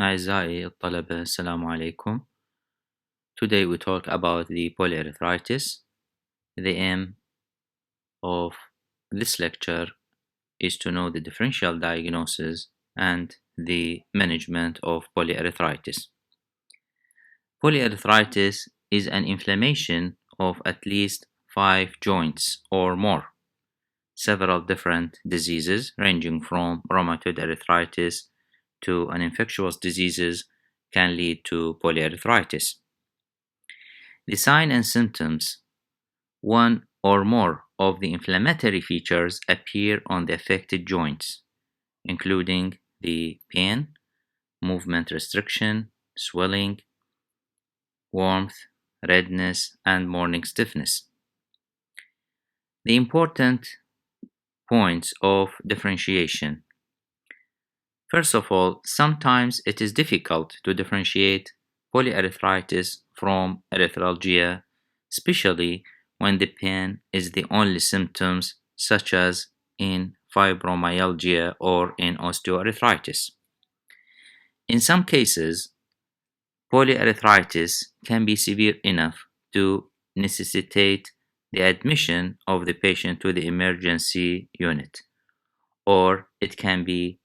أعزائي الطلبة السلام عليكم. Today we talk about the polyarthritis. The aim of this lecture is to know the differential diagnosis and the management of polyarthritis. Polyarthritis is an inflammation of at least 5 joints or more. Several different diseases ranging from rheumatoid arthritis to an infectious diseases can lead to polyarthritis. The signs and symptoms: one or more of the inflammatory features appear on the affected joints, including the pain, movement restriction, swelling, warmth, redness, and morning stiffness. The important points of differentiation. First of all, sometimes it is difficult to differentiate polyarthritis from arthralgia, especially when the pain is the only symptoms, such as in fibromyalgia or in osteoarthritis. In some cases, polyarthritis can be severe enough to necessitate the admission of the patient to the emergency unit, or it can be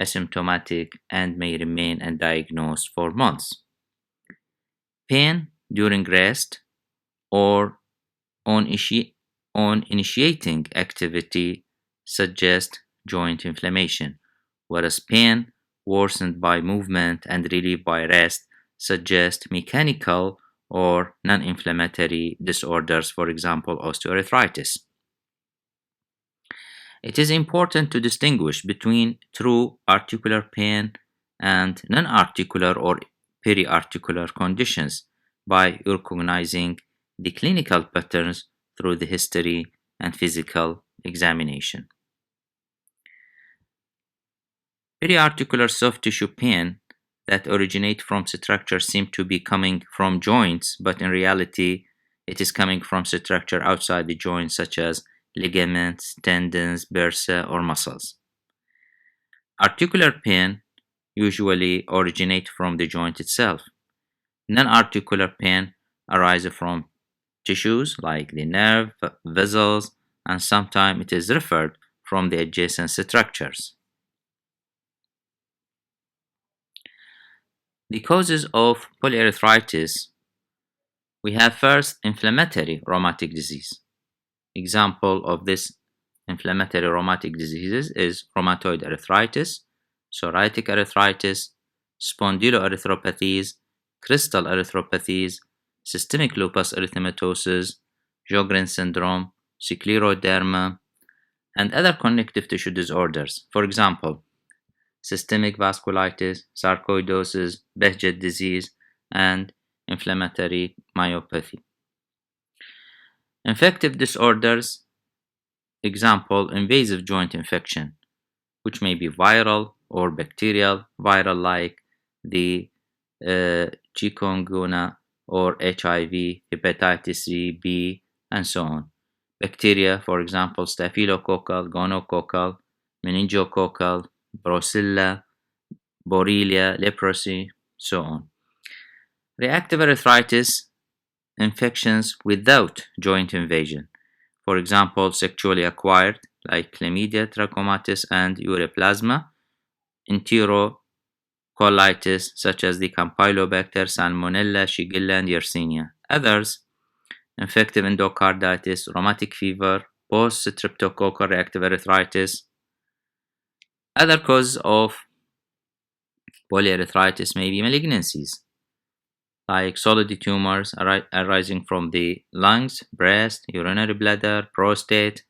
asymptomatic and may remain undiagnosed for months. Pain during rest or on initiating activity suggest joint inflammation, whereas pain worsened by movement and relieved by rest suggest mechanical or non-inflammatory disorders, for example, osteoarthritis. It is important to distinguish between true articular pain and non-articular or periarticular conditions by recognizing the clinical patterns through the history and physical examination. Periarticular soft tissue pain that originate from structures seem to be coming from joints, but in reality, it is coming from structure outside the joints, such as ligaments, tendons, bursa, or muscles. Articular pain usually originate from the joint itself. Non-articular pain arises from tissues like the nerve, vessels, and sometimes it is referred from the adjacent structures. The causes of polyarthritis: we have first inflammatory rheumatic disease. Example of this inflammatory rheumatic diseases is rheumatoid arthritis, psoriatic arthritis, spondyloarthropathies, crystal arthropathies, systemic lupus erythematosus, Sjogren's syndrome, scleroderma, and other connective tissue disorders. For example, systemic vasculitis, sarcoidosis, Behçet disease, and inflammatory myopathy. Infective disorders: example, invasive joint infection, which may be viral or bacterial, viral like the chikungunya or HIV, hepatitis C, B, and so on. Bacteria, for example, staphylococcal, gonococcal, meningococcal, brucella, borrelia, leprosy, so on. Reactive arthritis: infections without joint invasion. For example, sexually acquired, like chlamydia, trachomatis, and ureaplasma. Enterocolitis, such as the Campylobacter, Salmonella, Shigella, and Yersinia. Others: infective endocarditis, rheumatic fever, post-streptococcal reactive arthritis. Other causes of polyarthritis may be malignancies, like solid tumors arising from the lungs, breast, urinary bladder, prostate.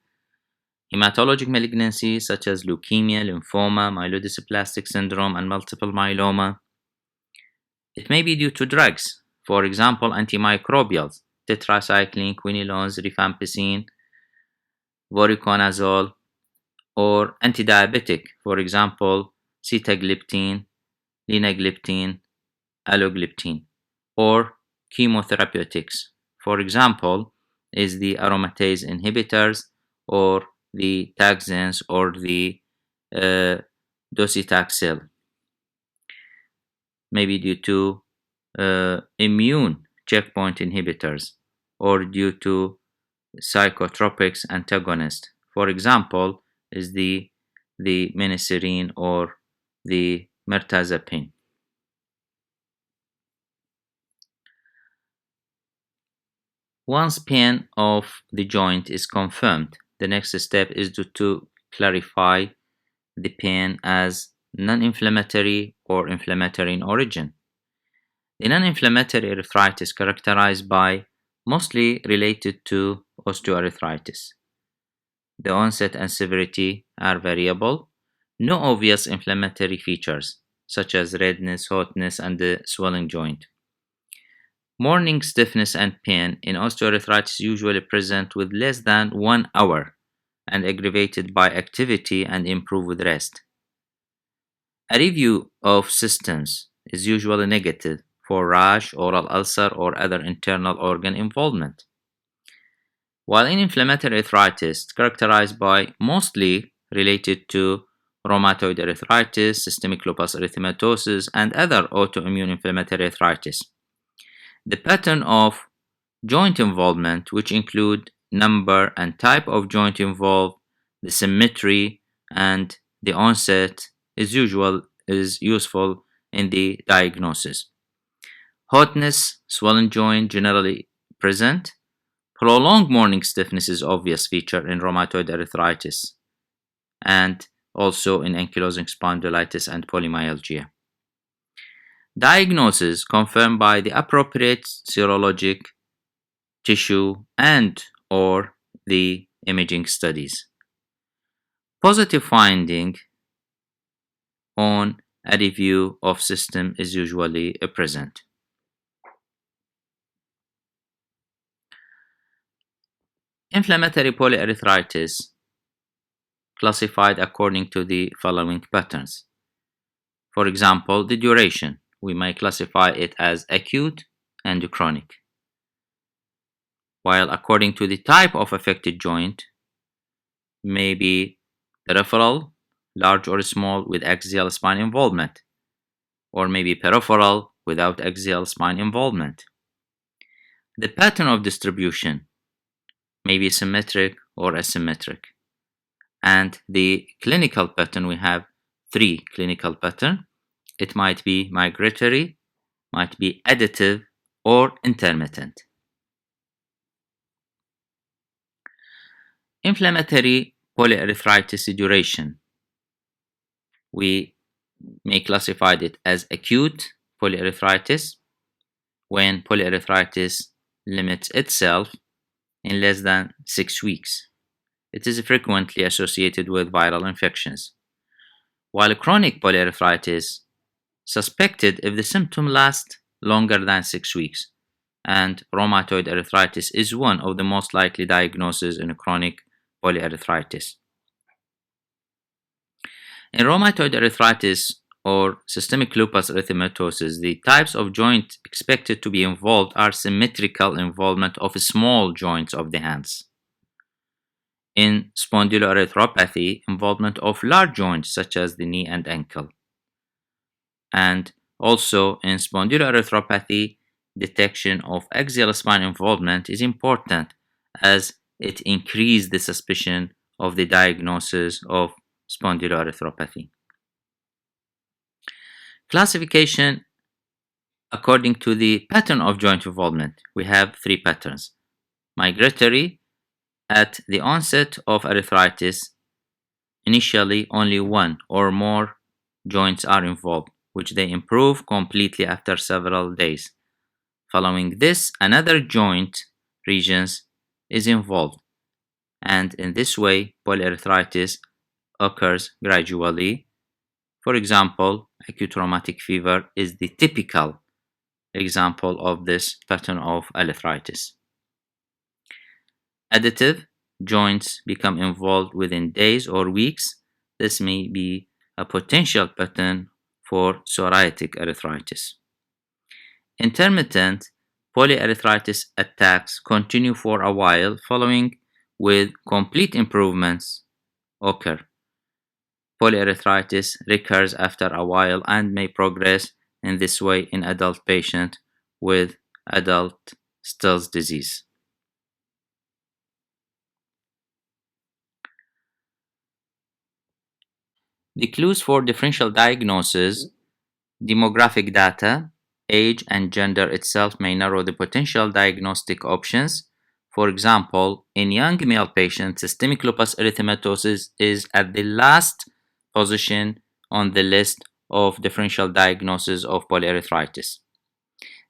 Hematologic malignancies such as leukemia, lymphoma, myelodysplastic syndrome, and multiple myeloma. It may be due to drugs, for example, antimicrobials, tetracycline, quinolones, rifampicin, voriconazole, or antidiabetic, for example, sitagliptin, linagliptin, allogliptin, or chemotherapeutics, for example, is the aromatase inhibitors or the taxanes or the docetaxel. maybe due to immune checkpoint inhibitors or due to psychotropics antagonist. For example, is the minocycline or the mirtazapine. Once pain of the joint is confirmed, the next step is to clarify the pain as non-inflammatory or inflammatory in origin. The non-inflammatory arthritis characterized by mostly related to osteoarthritis. The onset and severity are variable. No obvious inflammatory features such as redness, hotness, and the swelling joint. Morning stiffness and pain in osteoarthritis usually present with less than 1 hour and aggravated by activity and improve with rest. A review of systems is usually negative for rash, oral ulcer, or other internal organ involvement. While in inflammatory arthritis, characterized by mostly related to rheumatoid arthritis, systemic lupus erythematosus, and other autoimmune inflammatory arthritis. The pattern of joint involvement, which include number and type of joint involved, the symmetry, and the onset is useful in the diagnosis. Hotness, swollen joint generally present. Prolonged morning stiffness is obvious feature in rheumatoid arthritis and also in ankylosing spondylitis and polymyalgia. Diagnosis confirmed by the appropriate serologic tissue and or the imaging studies. Positive finding on a review of system is usually present. Inflammatory polyarthritis classified according to the following patterns. For example, the duration. We may classify it as acute and chronic. While according to the type of affected joint, may be peripheral, large or small with axial spine involvement, or maybe peripheral without axial spine involvement. The pattern of distribution may be symmetric or asymmetric. And the clinical pattern, we have 3 clinical patterns. It might be migratory, might be additive, or intermittent. Inflammatory polyarthritis duration. We may classify it as acute polyarthritis when polyarthritis limits itself in less than 6 weeks. It is frequently associated with viral infections. While chronic polyarthritis suspected if the symptom lasts longer than 6 weeks, and rheumatoid arthritis is one of the most likely diagnoses in chronic polyarthritis. In rheumatoid arthritis or systemic lupus erythematosus, the types of joint expected to be involved are symmetrical involvement of small joints of the hands. In spondyloarthropathy, involvement of large joints such as the knee and ankle. And also in spondyloarthropathy, detection of axial spine involvement is important as it increases the suspicion of the diagnosis of spondyloarthropathy. Classification according to the pattern of joint involvement. We have 3 patterns. Migratory, at the onset of arthritis, initially only 1 or more joints are involved, which they improve completely after several days. Following this, another joint regions is involved, and in this way, polyarthritis occurs gradually. For example, acute rheumatic fever is the typical example of this pattern of arthritis. Additive, joints become involved within days or weeks. This may be a potential pattern for psoriatic arthritis. Intermittent polyarthritis attacks continue for a while, following with complete improvements occur. Polyarthritis recurs after a while and may progress in this way in adult patient with adult Still's disease. The clues for differential diagnosis: demographic data, age and gender itself may narrow the potential diagnostic options. For example, in young male patients, systemic lupus erythematosus is at the last position on the list of differential diagnosis of polyarthritis.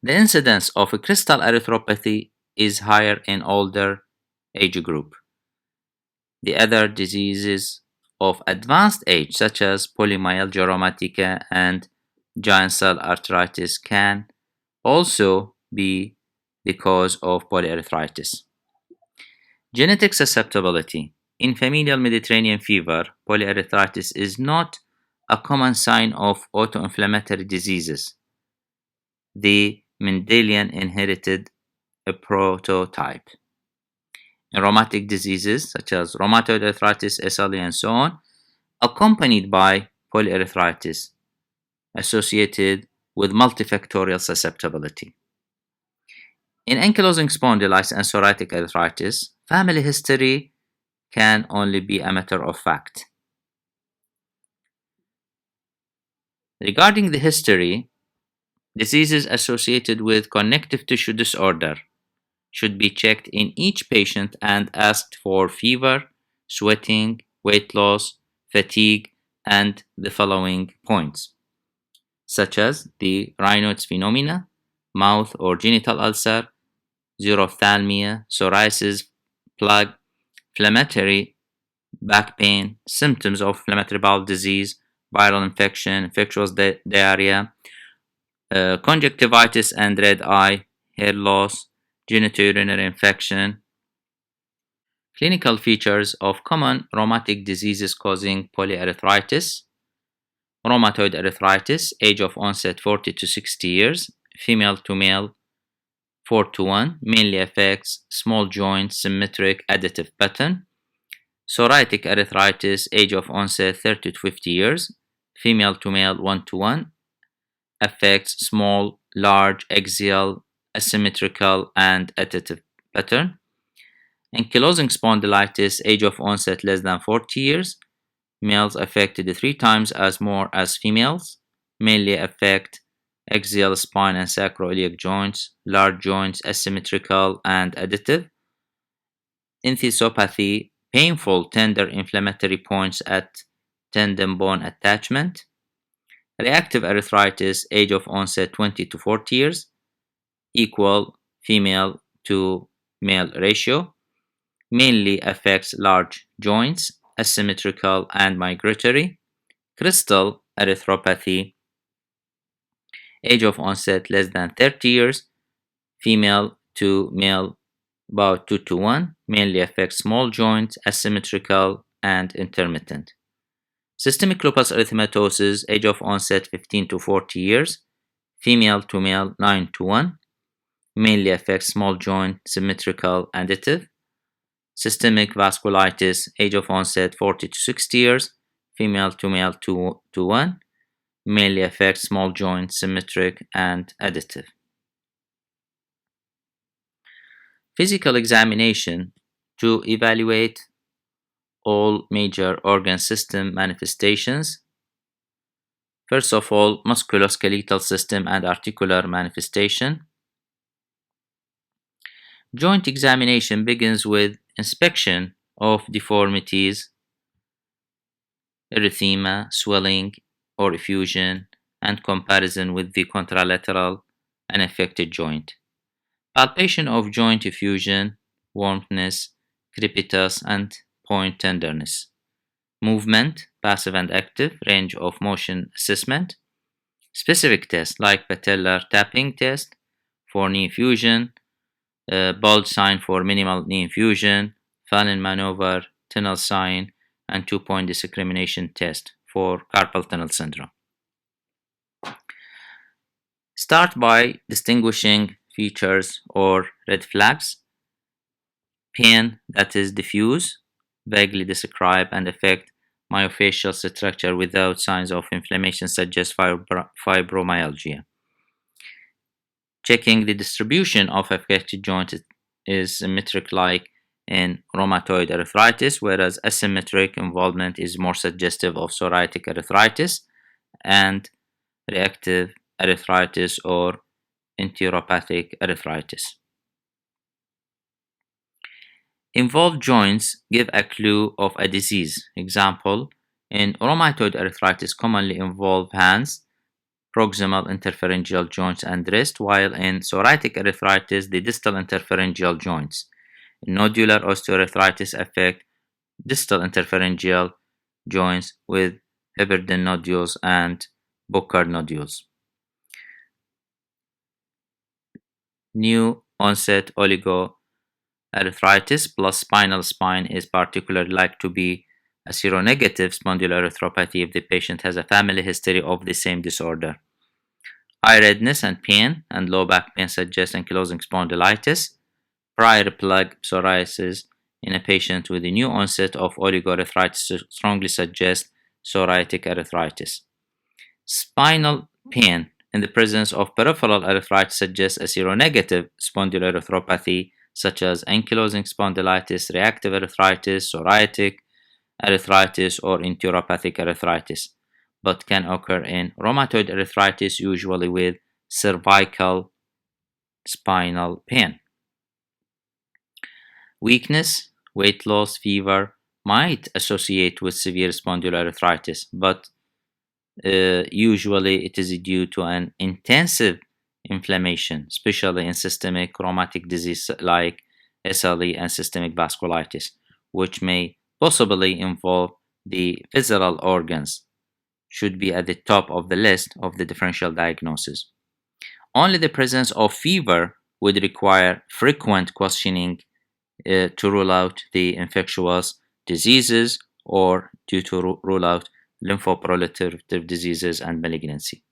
The incidence of a crystal erythropathy is higher in older age group. The other diseases of advanced age, such as polymyalgia rheumatica and giant cell arteritis, can also be the cause of polyarthritis. Genetic susceptibility. In familial Mediterranean fever, polyarthritis is not a common sign of autoinflammatory diseases. The Mendelian inherited a prototype. In rheumatic diseases such as rheumatoid arthritis, SLE, and so on, accompanied by polyarthritis associated with multifactorial susceptibility. In ankylosing spondylitis and psoriatic arthritis, family history can only be a matter of fact. Regarding the history, diseases associated with connective tissue disorder should be checked in each patient and asked for fever, sweating, weight loss, fatigue, and the following points, such as the Raynaud's phenomena, mouth or genital ulcer, xerophthalmia, psoriasis, plaque, inflammatory back pain, symptoms of inflammatory bowel disease, viral infection, infectious diarrhea, conjunctivitis and red eye, hair loss, genitourinary infection. Clinical features of common rheumatic diseases causing polyarthritis. Rheumatoid arthritis, age of onset 40 to 60 years, female to male 4 to 1, mainly affects small joint symmetric additive pattern. Psoriatic arthritis, age of onset 30 to 50 years, female to male 1 to 1, affects small, large, axial, asymmetrical, and additive pattern. Ankylosing spondylitis, age of onset less than 40 years, males affected 3 times as more as females, mainly affect axial spine and sacroiliac joints, large joints, asymmetrical and additive. Enthesopathy, painful tender inflammatory points at tendon bone attachment. Reactive arthritis, age of onset 20 to 40 years, equal female to male ratio, mainly affects large joints, asymmetrical and migratory. Crystal erythropathy, age of onset less than 30 years, female to male about 2 to 1, mainly affects small joints, asymmetrical and intermittent. Systemic lupus erythematosus, age of onset 15 to 40 years, female to male 9 to 1, mainly affects small joint, symmetrical, additive. Systemic vasculitis, age of onset 40 to 60 years, female to male 2 to 1, mainly affects small joint, symmetric, and additive. Physical examination to evaluate all major organ system manifestations. First of all, musculoskeletal system and articular manifestation. Joint examination begins with inspection of deformities, erythema, swelling, or effusion, and comparison with the contralateral and affected joint. Palpation of joint effusion, warmthness, crepitus, and point tenderness. Movement, passive and active, range of motion assessment. Specific tests like patellar tapping test for knee fusion, bulge sign for minimal knee fusion, Fallon maneuver, tunnel sign, and 2-point discrimination test for carpal tunnel syndrome. Start by distinguishing features or red flags. Pain that is diffuse, vaguely describe and affect myofascial structure without signs of inflammation suggests fibromyalgia. Checking the distribution of affected joints is symmetric like in rheumatoid arthritis, whereas asymmetric involvement is more suggestive of psoriatic arthritis and reactive arthritis or enteropathic arthritis. Involved joints give a clue of a disease. Example, in rheumatoid arthritis commonly involve hands, proximal interpharyngeal joints and wrist, while in psoriatic arthritis the distal interpharyngeal joints. Nodular osteoarthritis affect distal interpharyngeal joints with Heberden nodules and Burkard nodules. New onset oligoarthritis plus spinal spine is particularly likely to be a seronegative spondyloarthropathy if the patient has a family history of the same disorder. Eye redness and pain and low back pain suggest ankylosing spondylitis. Prior plaque psoriasis in a patient with a new onset of oligoarthritis strongly suggests psoriatic arthritis. Spinal pain in the presence of peripheral arthritis suggests a seronegative spondyloarthropathy such as ankylosing spondylitis, reactive arthritis, psoriatic arthritis, or enteropathic arthritis, but can occur in rheumatoid arthritis, usually with cervical spinal pain. Weakness, weight loss, fever might associate with severe spondyloarthritis, but usually it is due to an intensive inflammation, especially in systemic rheumatic disease like SLE and systemic vasculitis, which may possibly involve the visceral organs, should be at the top of the list of the differential diagnosis. Only the presence of fever would require frequent questioning to rule out the infectious diseases or to rule out lymphoproliferative diseases and malignancy.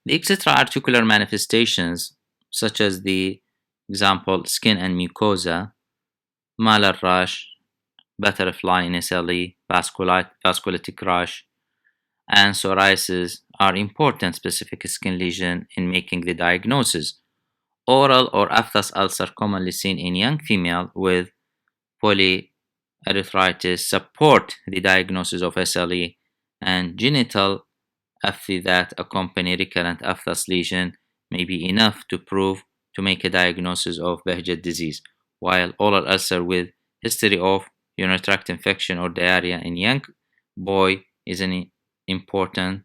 The extraarticular manifestations, such as the example skin and mucosa, malar rash, butterfly in SLE, vasculitic rash, and psoriasis, are important specific skin lesions in making the diagnosis. Oral or aphthous ulcer commonly seen in young female with polyarthritis support the diagnosis of SLE, and genital apathy that accompany recurrent aphthous lesion may be enough to make a diagnosis of Behçet disease, while oral ulcer with history of urinary tract infection or diarrhea in young boy is important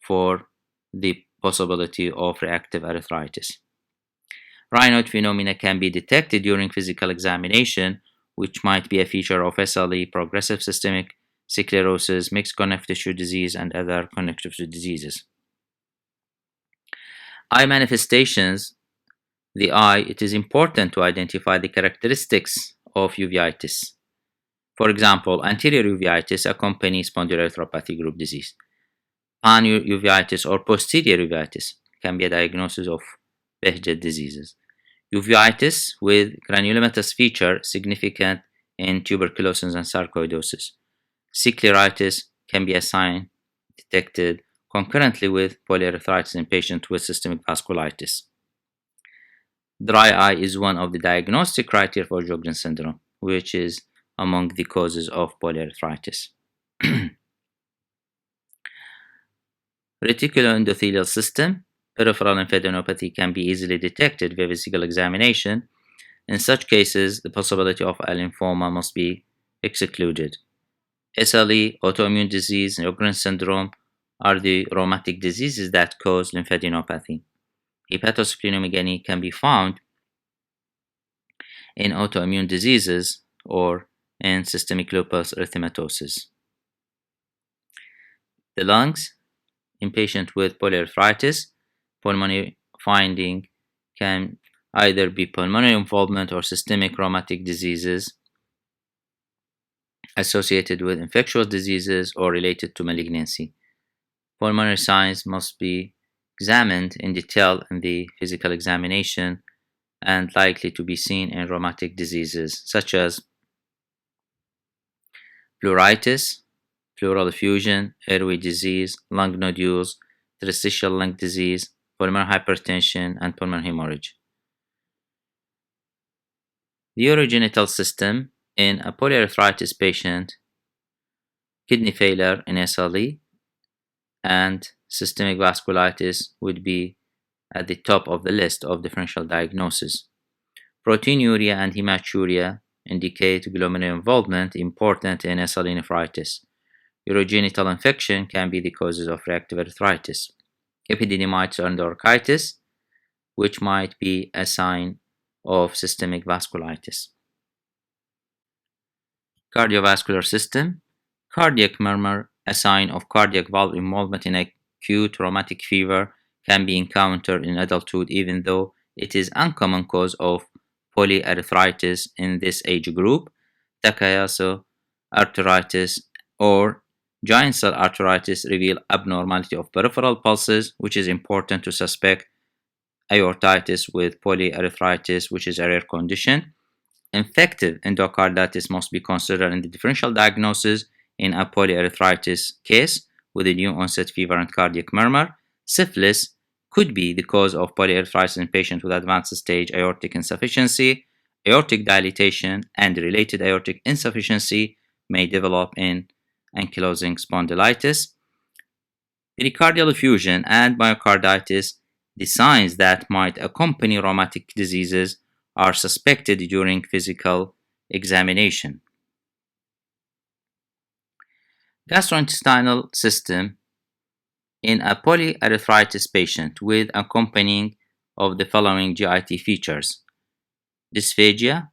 for the possibility of reactive arthritis. Rhinoid phenomena can be detected during physical examination, which might be a feature of SLE, progressive systemic sclerosis, mixed connective tissue disease, and other connective tissue diseases. Eye manifestations. The eye, it is important to identify the characteristics of uveitis. For example, anterior uveitis accompanies spondyloarthropathy group disease. Panuveitis or posterior uveitis can be a diagnosis of Behçet diseases. Uveitis with granulomatous feature significant in tuberculosis and sarcoidosis. Scleritis can be a sign detected concurrently with polyarthritis in patients with systemic vasculitis. Dry eye is one of the diagnostic criteria for Sjogren's syndrome, which is among the causes of polyarthritis. Reticuloendothelial system. Peripheral lymphadenopathy can be easily detected via physical examination. In such cases, the possibility of a lymphoma must be excluded. SLE, autoimmune disease, and Sjogren's syndrome are the rheumatic diseases that cause lymphadenopathy. Hepatosplenomegaly can be found in autoimmune diseases or in systemic lupus erythematosus. The lungs. In patients with polyarthritis, pulmonary finding can either be pulmonary involvement or systemic rheumatic diseases associated with infectious diseases or related to malignancy. Pulmonary signs must be examined in detail in the physical examination and likely to be seen in rheumatic diseases such as pleuritis, pleural effusion, airway disease, lung nodules, interstitial lung disease, pulmonary hypertension, and pulmonary hemorrhage. The urogenital system in a polyarthritis patient, kidney failure in SLE, and systemic vasculitis would be at the top of the list of differential diagnoses. Proteinuria and hematuria indicate glomerular involvement important in SLE nephritis. Urogenital infection can be the causes of reactive arthritis. Epididymitis or endarchitis, which might be a sign of systemic vasculitis. Cardiovascular system. Cardiac murmur, a sign of cardiac valve involvement in acute rheumatic fever, can be encountered in adulthood even though it is uncommon cause of polyarthritis in this age group. Takayasu arteritis or giant cell arteritis reveal abnormality of peripheral pulses, which is important to suspect aortitis with polyarthritis, which is a rare condition. Infective endocarditis must be considered in the differential diagnosis in a polyarthritis case with a new onset fever and cardiac murmur. Syphilis could be the cause of polyarthritis in patients with advanced stage aortic insufficiency. Aortic dilatation and related aortic insufficiency may develop in ankylosing spondylitis. Pericardial effusion and myocarditis, the signs that might accompany rheumatic diseases, are suspected during physical examination. Gastrointestinal system in a polyarthritis patient with accompanying of the following GIT features. Dysphagia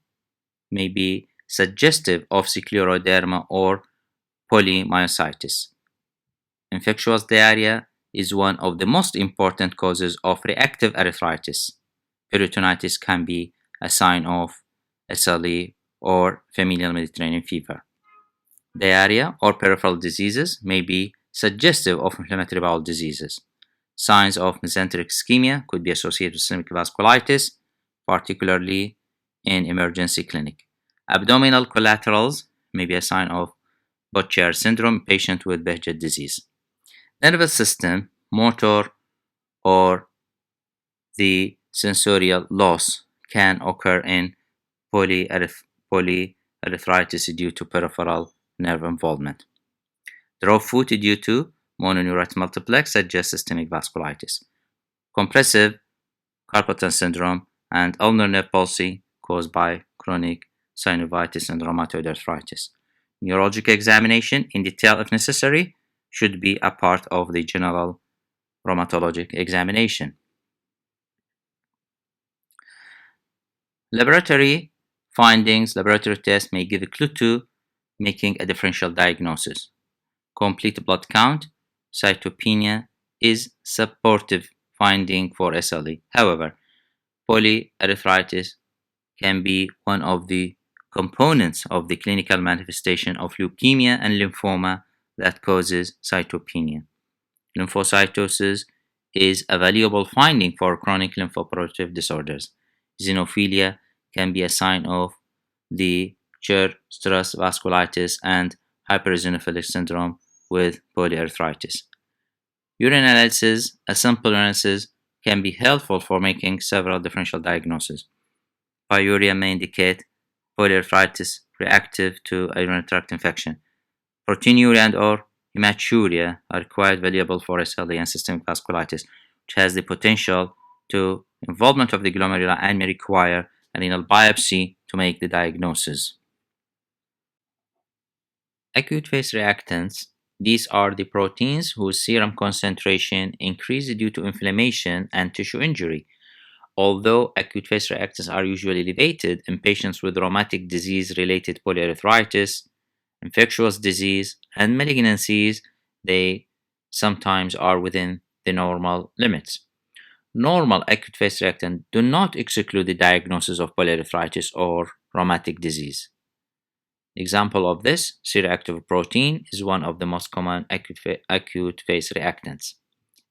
may be suggestive of scleroderma or polymyositis. Infectious diarrhea is one of the most important causes of reactive arthritis. Peritonitis can be a sign of SLE or familial Mediterranean fever. Diarrhea or peripheral diseases may be suggestive of inflammatory bowel diseases. Signs of mesenteric ischemia could be associated with systemic vasculitis, particularly in emergency clinic. Abdominal collaterals may be a sign of Buchier syndrome in patients with Behçet disease. Nervous system, motor, or the sensorial loss can occur in polyarthritis due to peripheral nerve involvement. Drop foot due to mononeurite multiplex suggests systemic vasculitis. Compressive carpal tunnel syndrome and ulnar nerve palsy caused by chronic synovitis and rheumatoid arthritis. Neurologic examination in detail if necessary should be a part of the general rheumatologic examination. Laboratory findings, laboratory tests may give a clue to making a differential diagnosis. Complete blood count, cytopenia is supportive finding for SLE. However, polyarthritis can be one of the components of the clinical manifestation of leukemia and lymphoma that causes cytopenia. Lymphocytosis is a valuable finding for chronic lymphoproliferative disorders. Xenophilia can be a sign of the Church-Strauss vasculitis and hypereosinophilic syndrome with polyarthritis. Urine analysis, a simple analysis, can be helpful for making several differential diagnoses. Pyuria may indicate polyarthritis reactive to a urinary tract infection. Proteinuria and or hematuria are quite valuable for SLE and systemic vasculitis, which has the potential to involvement of the glomeruli and may require a renal biopsy to make the diagnosis. Acute phase reactants. These are the proteins whose serum concentration increases due to inflammation and tissue injury. Although acute phase reactants are usually elevated in patients with rheumatic disease-related polyarthritis, infectious disease, and malignancies, they sometimes are within the normal limits. Normal acute phase reactants do not exclude the diagnosis of polyarthritis or rheumatic disease. Example of this, C-reactive protein is one of the most common acute phase reactants.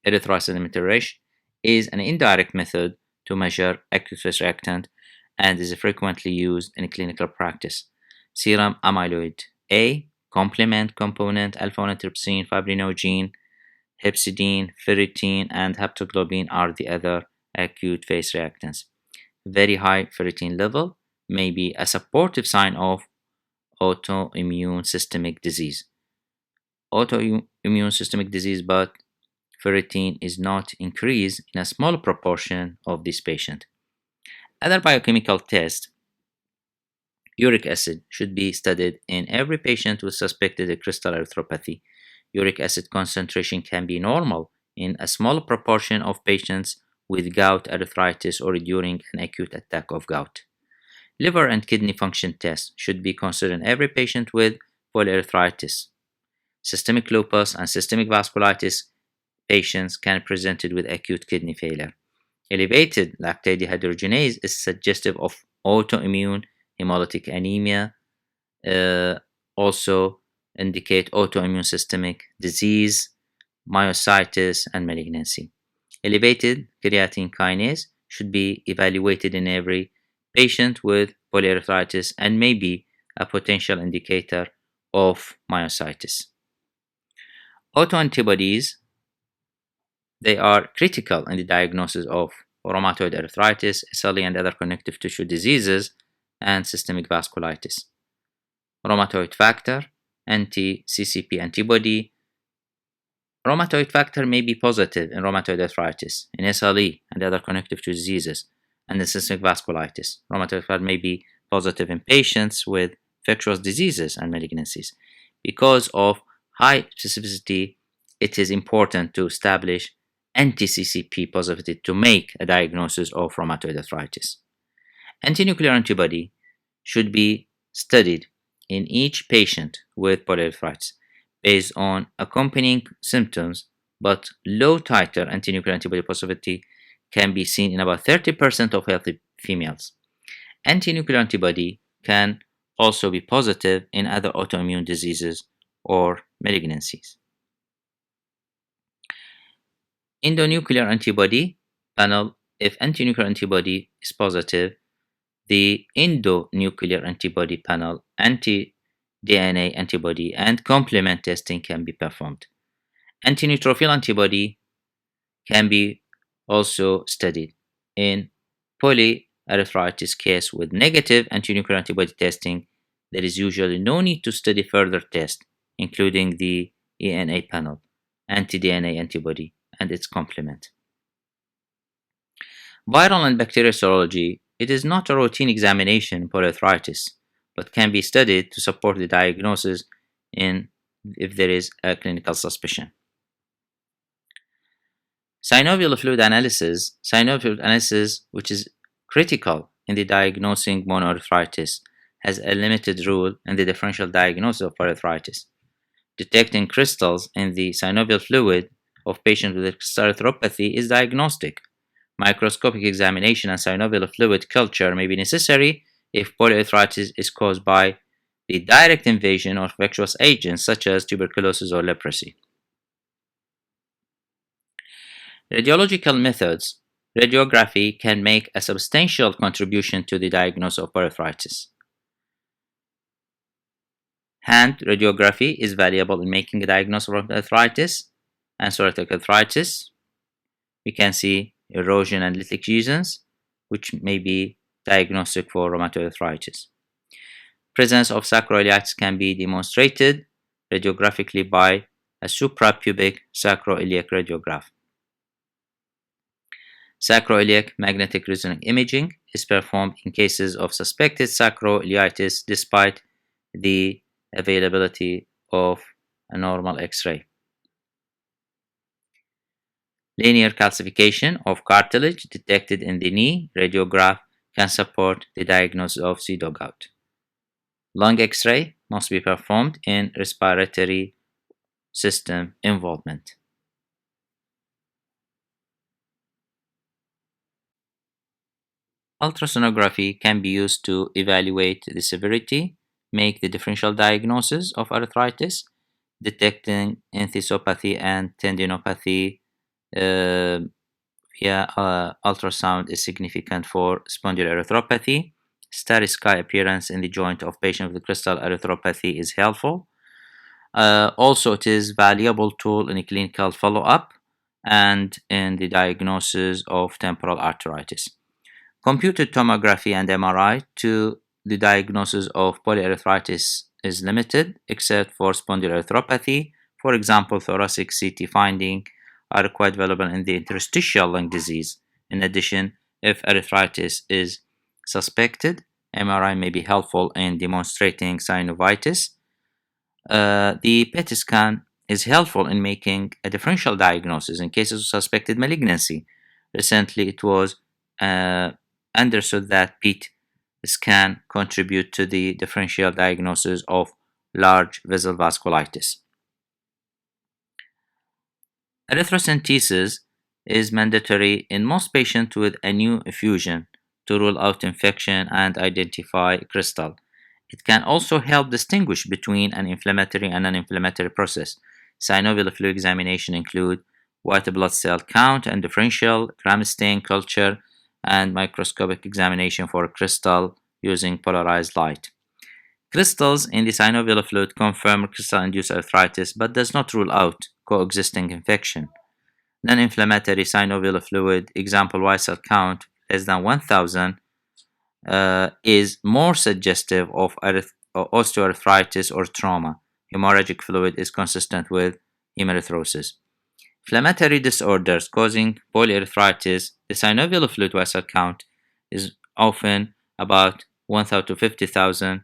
Erythrocyte is an indirect method to measure acute phase reactant and is frequently used in clinical practice. Serum amyloid A complement component, alpha-1 antitrypsin, fibrinogen, hepcidin, ferritin, and haptoglobin are the other acute phase reactants. Very high ferritin level may be a supportive sign of autoimmune systemic disease. Autoimmune systemic disease, but ferritin is not increased in a small proportion of this patient. Other biochemical tests, uric acid should be studied in every patient with suspected crystal erythropathy. Uric acid concentration can be normal in a small proportion of patients with gout arthritis or during an acute attack of gout. Liver and kidney function tests should be considered in every patient with polyarthritis. Systemic lupus and systemic vasculitis patients can be presented with acute kidney failure. Elevated lactate dehydrogenase is suggestive of autoimmune hemolytic anemia, also indicate autoimmune systemic disease, myositis, and malignancy. Elevated creatine kinase should be evaluated in every patient with polyarthritis and may be a potential indicator of myositis. Autoantibodies, they are critical in the diagnosis of rheumatoid arthritis, SLE, and other connective tissue diseases, and systemic vasculitis. Rheumatoid factor, anti-CCP antibody. Rheumatoid factor may be positive in rheumatoid arthritis, in SLE, and other connective tissue diseases, and in systemic vasculitis. Rheumatoid factor may be positive in patients with infectious diseases and malignancies. Because of high specificity, it is important to establish anti-CCP positivity to make a diagnosis of rheumatoid arthritis. Antinuclear antibody should be studied in each patient with polyarthritis based on accompanying symptoms, but low titer antinuclear antibody positivity can be seen in about 30% of healthy females. Antinuclear antibody can also be positive in other autoimmune diseases or malignancies. Endonuclear antibody panel, if antinuclear antibody is positive, the endonuclear antibody panel, anti-DNA antibody, and complement testing can be performed. Antineutrophil antibody can be also studied. In polyarthritis case with negative antinuclear antibody testing, there is usually no need to study further tests, including the ENA panel, anti-DNA antibody, and its complement. Viral and bacterial serology, it is not a routine examination in polyarthritis, but can be studied to support the diagnosis if there is a clinical suspicion. Synovial fluid analysis, which is critical in the diagnosing monoarthritis, has a limited role in the differential diagnosis of polyarthritis. Detecting crystals in the synovial fluid of patients with crystal erythropathy is diagnostic. Microscopic examination and synovial fluid culture may be necessary if polyarthritis is caused by the direct invasion of infectious agents such as tuberculosis or leprosy. Radiological methods. Radiography can make a substantial contribution to the diagnosis of polyarthritis. Hand radiography is valuable in making a diagnosis of arthritis and psoriatic arthritis. We can see erosion and lytic lesions, which may be diagnostic for rheumatoid arthritis. Presence of sacroiliitis can be demonstrated radiographically by a suprapubic sacroiliac radiograph. Sacroiliac magnetic resonance imaging is performed in cases of suspected sacroiliitis despite the availability of a normal X-ray. Linear calcification of cartilage detected in the knee radiograph can support the diagnosis of pseudogout. Lung X-ray must be performed in respiratory system involvement. Ultrasonography can be used to evaluate the severity, make the differential diagnosis of arthritis, detecting enthesopathy and tendinopathy via ultrasound is significant for spondyloarthropathy. Starry sky appearance in the joint of patient with crystal erythropathy is helpful. Also, it is valuable tool in a clinical follow-up and in the diagnosis of temporal arteritis. Computed tomography and MRI to the diagnosis of polyarthritis is limited, except for spondyloarthropathy. For example, thoracic CT finding are quite available in the interstitial lung disease. In addition, if arthritis is suspected, MRI may be helpful in demonstrating synovitis. The PET scan is helpful in making a differential diagnosis in cases of suspected malignancy. Recently, it was uh, understood that PET scan contribute to the differential diagnosis of large vessel vasculitis. Erythrocentesis is mandatory in most patients with a new effusion to rule out infection and identify crystal. It can also help distinguish between an inflammatory and non-inflammatory process. Synovial fluid examination include white blood cell count and differential, gram stain culture, and microscopic examination for crystal using polarized light. Crystals in the synovial fluid confirm crystal-induced arthritis but does not rule out coexisting infection. Non-inflammatory synovial fluid, example white cell count less than 1,000, is more suggestive of osteoarthritis or trauma. Hemorrhagic fluid is consistent with hemerythrosis. Inflammatory disorders causing polyarthritis, the synovial fluid white cell count is often about 1,000 to 50,000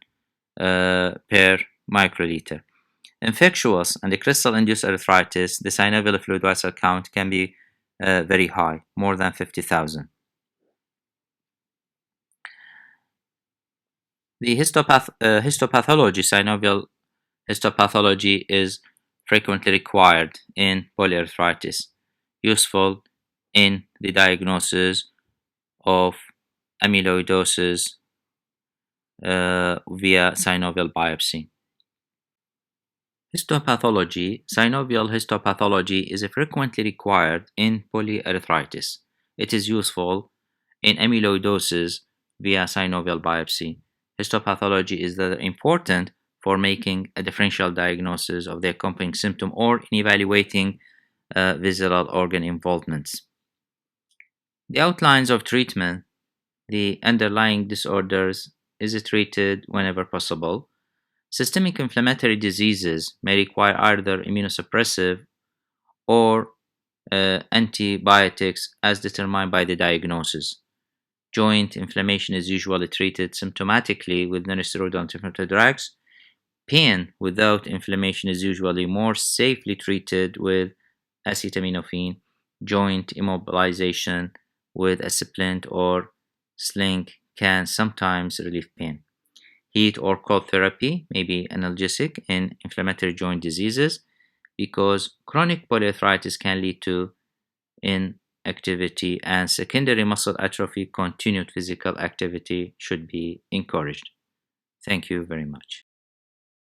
per microliter. Infectious and the crystal-induced arthritis, the synovial fluid white cell count can be very high, more than 50,000. The histopathology, synovial histopathology is frequently required in polyarthritis, useful in the diagnosis of amyloidosis via synovial biopsy. Histopathology, synovial histopathology is frequently required in polyarthritis. It is useful in amyloidosis via synovial biopsy. Histopathology is important for making a differential diagnosis of the accompanying symptom or in evaluating visceral organ involvements. The outlines of treatment, the underlying disorders is treated whenever possible. Systemic inflammatory diseases may require either immunosuppressive or antibiotics as determined by the diagnosis. Joint inflammation is usually treated symptomatically with nonsteroidal anti-inflammatory drugs. Pain without inflammation is usually more safely treated with acetaminophen. Joint immobilization with a splint or sling can sometimes relieve pain. Heat or cold therapy may be analgesic in inflammatory joint diseases because chronic polyarthritis can lead to inactivity and secondary muscle atrophy. Continued physical activity should be encouraged. Thank you very much.